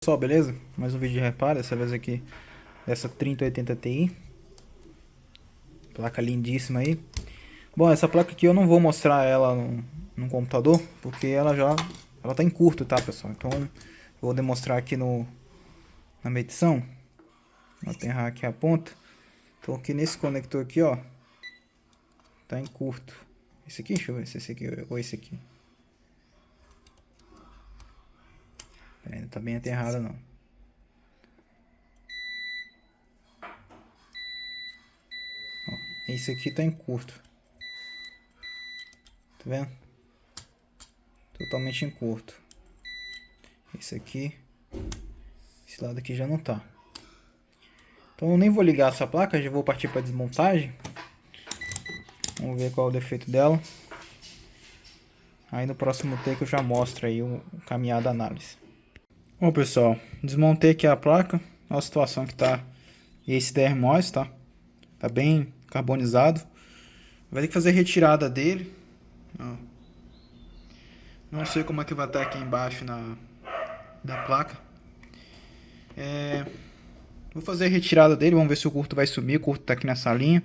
pessoal, beleza? Mais um vídeo de reparo, dessa vez aqui dessa 3080 Ti. Placa lindíssima aí. Bom, essa placa aqui eu não vou mostrar ela no computador, porque ela tá em curto, tá, pessoal? Então eu vou demonstrar aqui na medição. Vou aterrar aqui a ponta. Então aqui nesse conector aqui, ó, tá em curto. Esse aqui, deixa eu ver se esse aqui ou esse aqui. Ainda tá bem aterrada não. Ó, esse aqui tá em curto. Tá vendo? Totalmente em curto. Esse aqui. Esse lado aqui já não tá. Então eu nem vou ligar essa placa, já vou partir para desmontagem. Vamos ver qual é o defeito dela. Aí no próximo take eu já mostro aí o caminhar da análise. Bom pessoal, desmontei aqui a placa. Olha a situação que tá esse DRMOS, tá? Tá bem carbonizado. Vai ter que fazer retirada dele. Ó. Não sei como é que vai estar aqui embaixo da placa. Vou fazer a retirada dele, vamos ver se o curto vai sumir. O curto tá aqui nessa linha.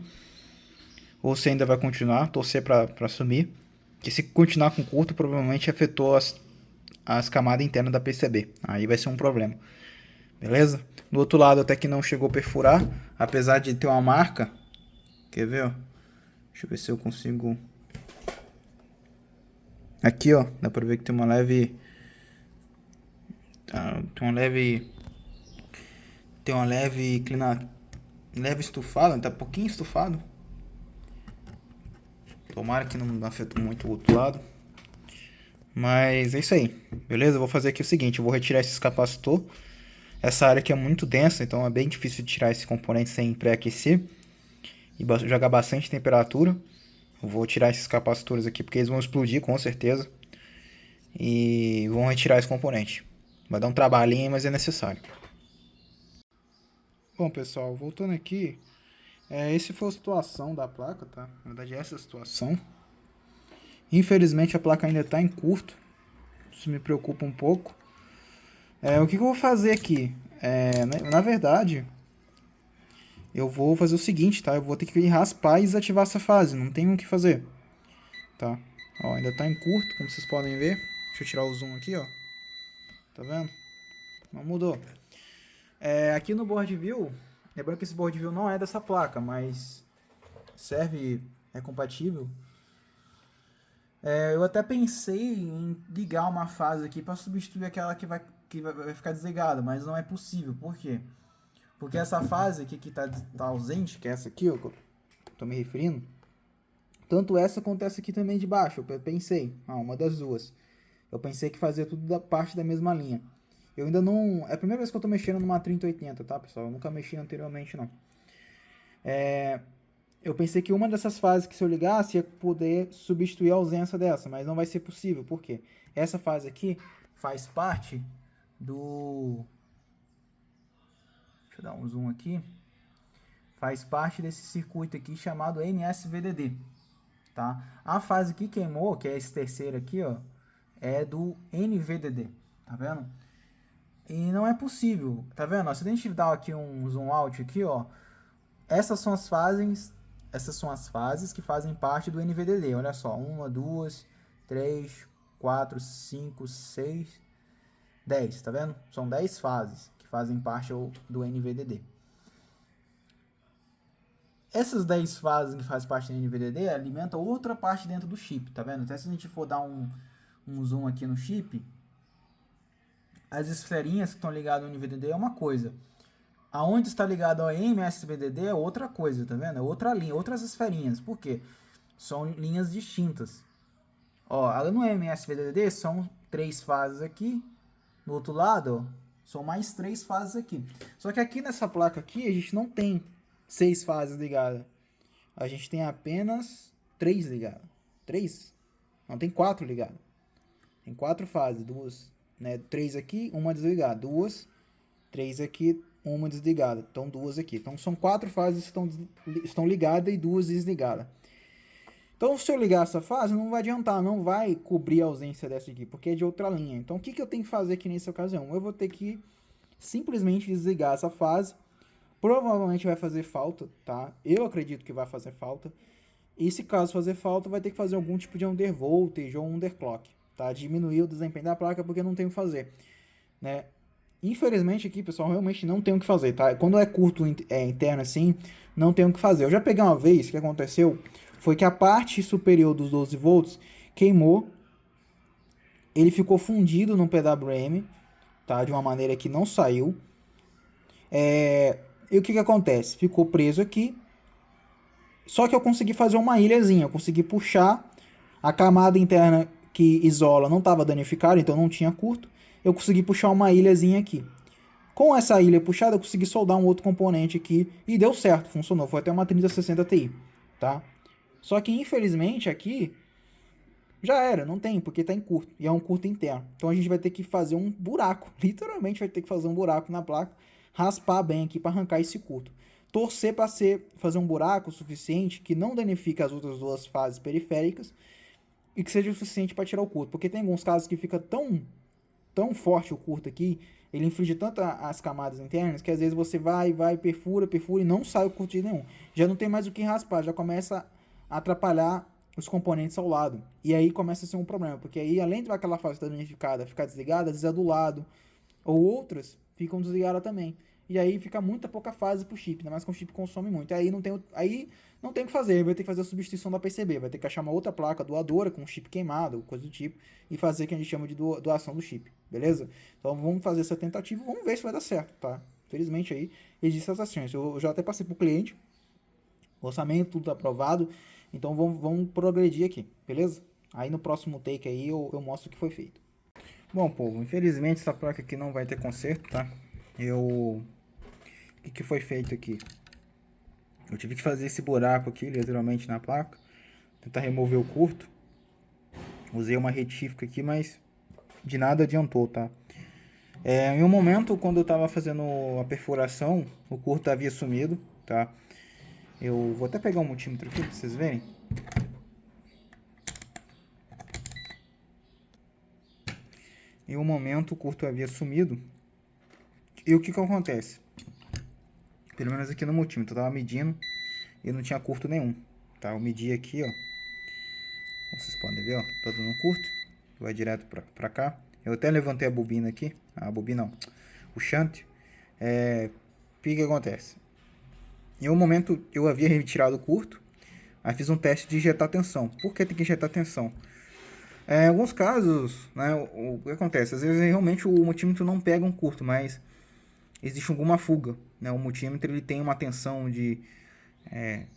Ou se ainda vai continuar, torcer para sumir. Que se continuar com curto, provavelmente afetou as camadas internas da PCB. Aí vai ser um problema. Beleza? Do outro lado até que não chegou a perfurar, apesar de ter uma marca. Quer ver, ó? Deixa eu ver se eu consigo. Aqui, ó, dá pra ver que tem uma leve. Tem uma leve leve estufada, tá um pouquinho estufado. Tomara que não afetou muito o outro lado. Mas é isso aí, beleza? Eu vou fazer aqui o seguinte, eu vou retirar esse capacitor. Essa área aqui é muito densa, então é bem difícil de tirar esse componente sem pré-aquecer e jogar bastante temperatura. Eu vou tirar esses capacitores aqui porque eles vão explodir com certeza. E vão retirar esse componente. Vai dar um trabalhinho, mas é necessário. Bom pessoal, voltando aqui, essa foi a situação da placa, tá? Na verdade, essa é a situação. Infelizmente a placa ainda está em curto, isso me preocupa um pouco. O que eu vou fazer aqui? Na verdade, eu vou fazer o seguinte, tá? Eu vou ter que vir raspar e desativar essa fase, não tem o que fazer, tá? Ó, ainda está em curto, como vocês podem ver. Deixa eu tirar o zoom aqui, ó. Tá vendo? Não mudou. Aqui no board view, lembrando que esse board view não é dessa placa, mas serve, é compatível. Eu até pensei em ligar uma fase aqui para substituir aquela que vai ficar desligada, mas não é possível. Por quê? Porque essa fase aqui que tá ausente, que é essa aqui, ó, que eu tô me referindo, tanto essa quanto essa aqui também de baixo, eu pensei, uma das duas. Eu pensei que fazia tudo da parte da mesma linha. Eu ainda não... É a primeira vez que eu tô mexendo numa 3080, tá, pessoal? Eu nunca mexi anteriormente, não. Eu pensei que uma dessas fases que se eu ligasse ia poder substituir a ausência dessa, mas não vai ser possível. Por quê? Essa fase aqui faz parte do... Deixa eu dar um zoom aqui. Faz parte desse circuito aqui chamado MSVDD, tá? A fase que queimou, que é esse terceiro aqui, ó, é do NVDD, tá vendo? E não é possível, tá vendo? Se a gente dar aqui um zoom out aqui, ó, essas são as fases que fazem parte do NVDD. Olha só, 1, 2, 3, 4, 5, 6, 10, tá vendo? São 10 fases que fazem parte do NVDD. Essas 10 fases que fazem parte do NVDD alimentam outra parte dentro do chip, tá vendo? Até se a gente for dar um zoom aqui no chip, as esferinhas que estão ligadas ao NVDD é uma coisa. Aonde está ligado ao MSVDD é outra coisa, tá vendo? É outra linha, outras esferinhas. Por quê? São linhas distintas. Ó, no MSVDD são 3 fases aqui. No outro lado, ó, são mais 3 fases aqui. Só que aqui nessa placa aqui, a gente não tem 6 fases ligadas. A gente tem apenas 3 ligadas. 3? Não, tem 4 ligadas. Tem 4 fases, 2, né? 3 aqui, uma desligada. 2, 3 aqui, uma desligada. Então, 2 aqui. Então, são 4 fases que estão ligadas e 2 desligadas. Então, se eu ligar essa fase, não vai adiantar, não vai cobrir a ausência dessa aqui, porque é de outra linha. Então, o que eu tenho que fazer aqui nessa ocasião? Eu vou ter que simplesmente desligar essa fase. Provavelmente vai fazer falta, tá? Eu acredito que vai fazer falta. E se caso fazer falta, vai ter que fazer algum tipo de undervoltage ou underclock, tá? Diminuir o desempenho da placa porque não tem o que fazer, né? Infelizmente aqui, pessoal, realmente não tem o que fazer, tá? Quando é curto interno assim, não tem o que fazer. Eu já peguei uma vez, o que aconteceu foi que a parte superior dos 12 volts queimou, ele ficou fundido no PWM, tá? De uma maneira que não saiu. E o que acontece? Ficou preso aqui, só que eu consegui fazer uma ilhazinha, eu consegui puxar a camada interna que isola não estava danificada, então não tinha curto. Eu consegui puxar uma ilhazinha aqui. Com essa ilha puxada, eu consegui soldar um outro componente aqui e deu certo, funcionou. Foi até uma 3060 Ti, tá? Só que infelizmente aqui já era, não tem, porque tá em curto e é um curto interno. Então a gente vai ter que fazer um buraco, literalmente vai ter que fazer um buraco na placa, raspar bem aqui para arrancar esse curto. Torcer para fazer um buraco suficiente que não danifique as outras duas fases periféricas e que seja o suficiente para tirar o curto, porque tem alguns casos que fica tão forte o curto aqui, ele inflige tanto as camadas internas que às vezes você vai, perfura e não sai o curto de nenhum. Já não tem mais o que raspar, já começa a atrapalhar os componentes ao lado. E aí começa a ser um problema, porque aí além daquela fase danificada ficar desligada, às vezes a do lado ou outras ficam desligadas também. E aí fica muita pouca fase pro chip, ainda mais que o chip consome muito. Aí não tem o que fazer, vai ter que fazer a substituição da PCB, vai ter que achar uma outra placa doadora com chip queimado, coisa do tipo, e fazer o que a gente chama de doação do chip, beleza? Então vamos fazer essa tentativa, vamos ver se vai dar certo, tá? Felizmente aí existem essas chances. Eu já até passei pro cliente, orçamento, tudo aprovado, então vamos progredir aqui, beleza? Aí no próximo take aí eu mostro o que foi feito. Bom, povo, infelizmente essa placa aqui não vai ter conserto, tá? O que foi feito aqui? Eu tive que fazer esse buraco aqui, literalmente, na placa. Tentar remover o curto. Usei uma retífica aqui, mas de nada adiantou, tá? Em um momento, quando eu tava fazendo a perfuração, o curto havia sumido, tá? Eu vou até pegar um multímetro aqui pra vocês verem. Em um momento, o curto havia sumido. E o que acontece? Pelo menos aqui no multímetro, eu tava medindo e não tinha curto nenhum, tá? Eu medi aqui, ó. Como vocês podem ver, ó, tô dando um curto, vai direto pra cá. Eu até levantei a bobina aqui, a bobina não, o shunt. O que acontece? Em um momento eu havia retirado o curto, aí fiz um teste de injetar tensão. Por que tem que injetar tensão? Em alguns casos, né, o que acontece? Às vezes realmente o multímetro não pega um curto, mas existe alguma fuga, né? O multímetro ele tem uma tensão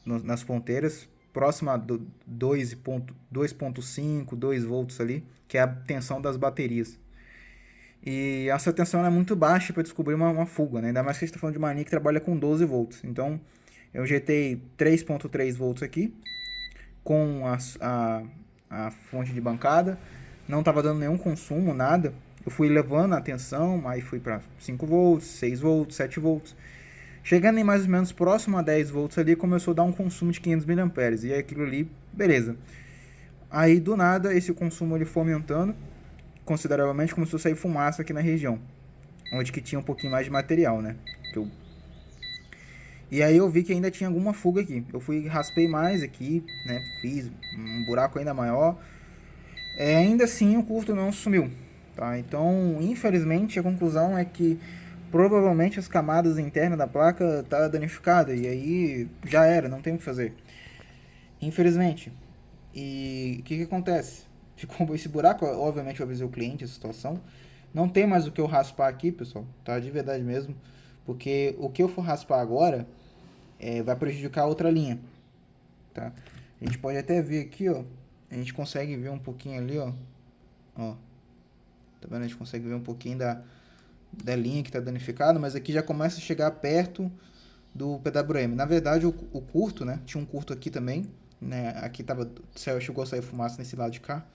nas ponteiras próxima a 2.5, 2 volts ali, que é a tensão das baterias. E essa tensão é muito baixa para descobrir uma fuga, né? Ainda mais que a gente está falando de uma linha que trabalha com 12 volts. Então, eu injetei 3.3 volts aqui com a fonte de bancada. Não estava dando nenhum consumo, nada. Eu fui levando a tensão, aí fui para 5 volts, 6 volts, 7 volts. Chegando em mais ou menos próximo a 10 volts ali, começou a dar um consumo de 500 mA. E aquilo ali, beleza. Aí, do nada, esse consumo ele foi aumentando consideravelmente, começou a sair fumaça aqui na região, onde que tinha um pouquinho mais de material, né? E aí eu vi que ainda tinha alguma fuga aqui. Eu fui, raspei mais aqui, né? Fiz um buraco ainda maior. Ainda assim, o curto não sumiu, tá? Então, infelizmente, a conclusão é que provavelmente as camadas internas da placa tá danificada e aí já era, não tem o que fazer. Infelizmente. E o que acontece? Ficou esse buraco, obviamente eu avisei o cliente a situação. Não tem mais o que eu raspar aqui, pessoal, tá? De verdade mesmo. Porque o que eu for raspar agora vai prejudicar a outra linha, tá? A gente pode até ver aqui, ó. A gente consegue ver um pouquinho ali, ó. Ó. Tá vendo? A gente consegue ver um pouquinho da linha que tá danificada, mas aqui já começa a chegar perto do PWM. Na verdade, o curto, né? Tinha um curto aqui também, né? Aqui chegou a sair fumaça nesse lado de cá.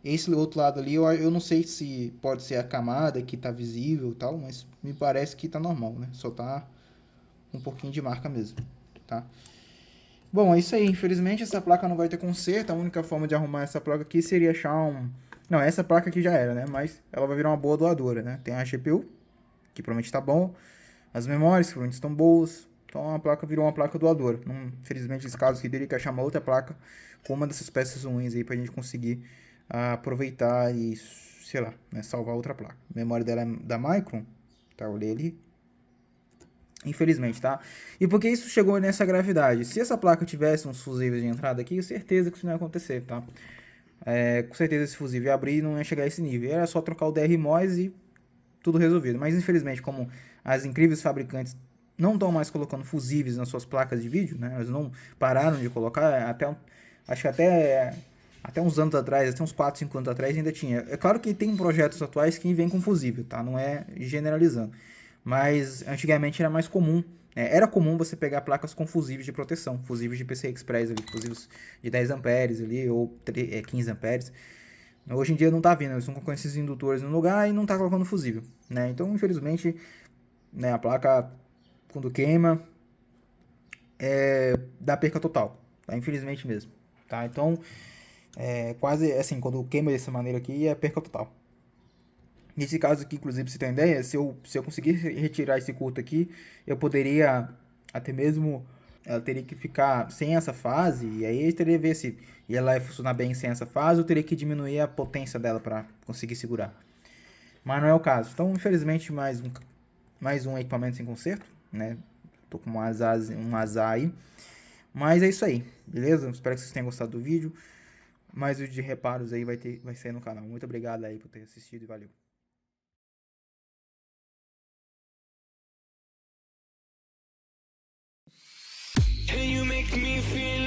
Esse outro lado ali, eu não sei se pode ser a camada que tá visível e tal, mas me parece que tá normal, né? Só tá um pouquinho de marca mesmo, tá? Bom, é isso aí. Infelizmente, essa placa não vai ter conserto. A única forma de arrumar essa placa aqui seria achar um... Não, essa placa aqui já era, né? Mas ela vai virar uma boa doadora, né? Tem a GPU, que provavelmente está bom. As memórias, que provavelmente estão boas. Então a placa virou uma placa doadora. Infelizmente, nesse caso aqui, teria que achar uma outra placa com uma dessas peças ruins aí pra gente conseguir aproveitar e, sei lá, né, salvar outra placa. A memória dela é da Micron, tá? Olhei ali. Infelizmente, tá? E por que isso chegou nessa gravidade? Se essa placa tivesse uns fusíveis de entrada aqui, certeza que isso não ia acontecer, tá? Com certeza esse fusível ia abrir e não ia chegar a esse nível. Era só trocar o DRMOS e tudo resolvido. Mas infelizmente, como as incríveis fabricantes não estão mais colocando fusíveis nas suas placas de vídeo, né? Elas não pararam de colocar, acho que até uns anos atrás, até uns 4, 5 anos atrás ainda tinha. É claro que tem projetos atuais que vêm com fusível, tá? Não é generalizando. Mas antigamente era mais comum. Era comum você pegar placas com fusíveis de proteção, fusíveis de PCI Express ali, fusíveis de 10 amperes ali, ou 15 amperes. Hoje em dia não tá vindo, eles estão colocando esses indutores no lugar e não tá colocando fusível, né? Então, infelizmente, né, a placa, quando queima, dá perca total, tá? Infelizmente mesmo, tá? Então, quase assim, quando queima dessa maneira aqui, é perca total. Nesse caso aqui, inclusive, pra você ter uma ideia, se eu conseguir retirar esse curto aqui, eu poderia até mesmo, ela teria que ficar sem essa fase, e aí eu teria que ver se ela ia funcionar bem sem essa fase, eu teria que diminuir a potência dela para conseguir segurar. Mas não é o caso. Então, infelizmente, mais um equipamento sem conserto, né? Tô com um azar aí. Mas é isso aí, beleza? Espero que vocês tenham gostado do vídeo. Mais vídeo de reparos aí vai sair no canal. Muito obrigado aí por ter assistido e valeu. And you make me feel